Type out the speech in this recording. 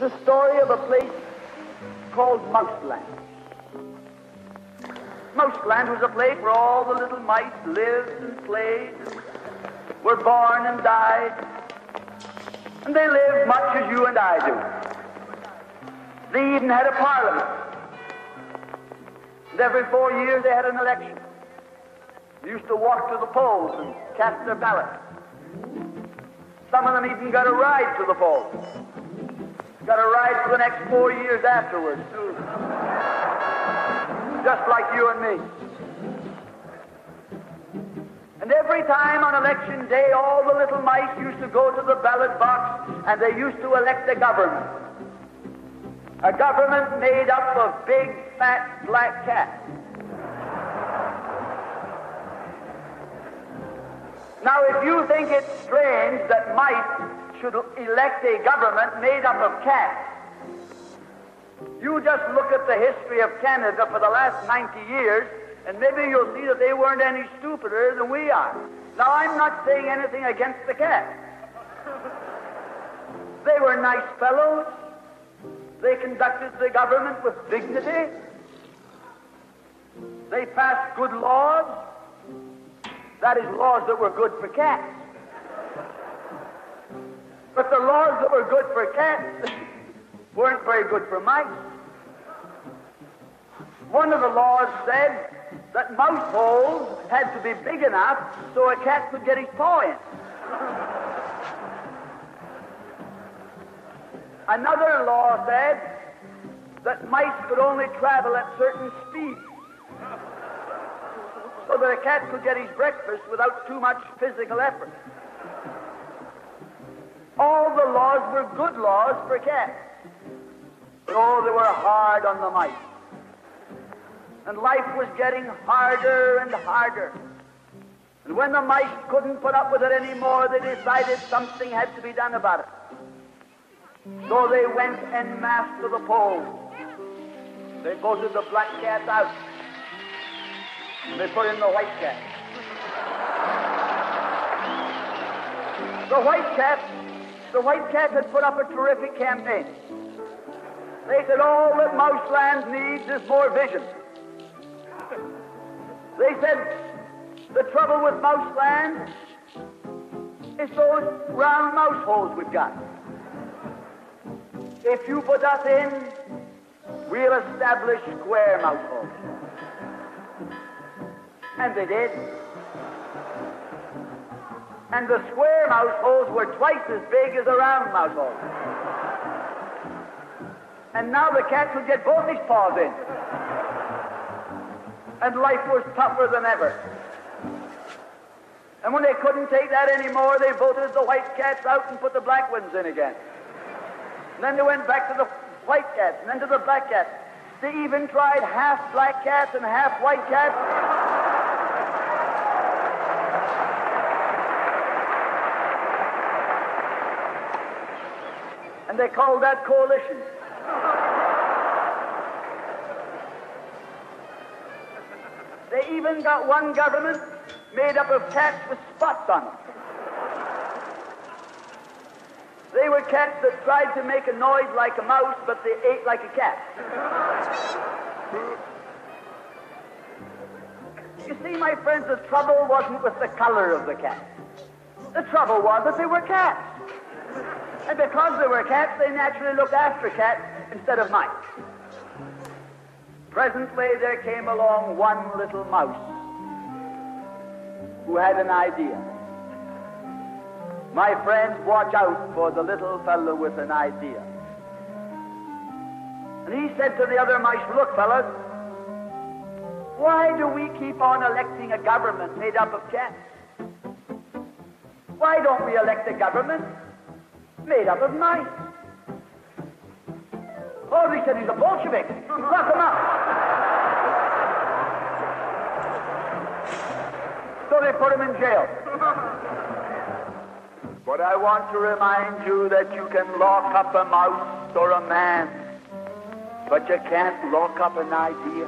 the story of a place called Mouseland. Mouseland was a place where all the little mice lived and played, and were born and died, and they lived much as you and I do. They even had a parliament, and every 4 years they had an election. They used to walk to the polls and cast their ballot. Some of them even got a ride to the polls. Got a ride for the next 4 years afterwards, too. Just like you and me. And every time on election day, all the little mice used to go to the ballot box and they used to elect a government. A government made up of big, fat, black cats. Now, if you think it's strange that mice should elect a government made up of cats, you just look at the history of Canada for the last 90 years, and maybe you'll see that they weren't any stupider than we are. Now, I'm not saying anything against the cats. They were nice fellows. They conducted the government with dignity. They passed good laws. That is, laws that were good for cats. But the laws that were good for cats weren't very good for mice. One of the laws said that mouse holes had to be big enough so a cat could get his paw in. Another law said that mice could only travel at certain speeds, so that a cat could get his breakfast without too much physical effort. All the laws were good laws for cats. But oh, they were hard on the mice. And life was getting harder and harder. And when the mice couldn't put up with it anymore, they decided something had to be done about it. So they went en masse to the polls. They voted the black cats out. They put in the white cat. The white cat had put up a terrific campaign. They said all that Mouseland needs is more vision. They said the trouble with Mouseland is those round mouse holes we've got. If you put us in, we'll establish square mouse holes. And they did. And the square mouse holes were twice as big as the round mouse holes. And now the cat could get both his paws in. And life was tougher than ever. And when they couldn't take that anymore, they voted the white cats out and put the black ones in again. And then they went back to the white cats and then to the black cats. They even tried half black cats and half white cats. And they called that coalition. They even got one government made up of cats with spots on them. They were cats that tried to make a noise like a mouse, but they ate like a cat. You see, my friends, the trouble wasn't with the color of the cat. The trouble was that they were cats. And because they were cats, they naturally looked after cats instead of mice. Presently, there came along one little mouse who had an idea. My friends, watch out for the little fellow with an idea. And he said to the other mice, look, fellas, why do we keep on electing a government made up of cats? Why don't we elect a government made up of mice? Oh, they said he's a Bolshevik. Lock him up. So they put him in jail. But I want to remind you that you can lock up a mouse or a man, but you can't lock up an idea.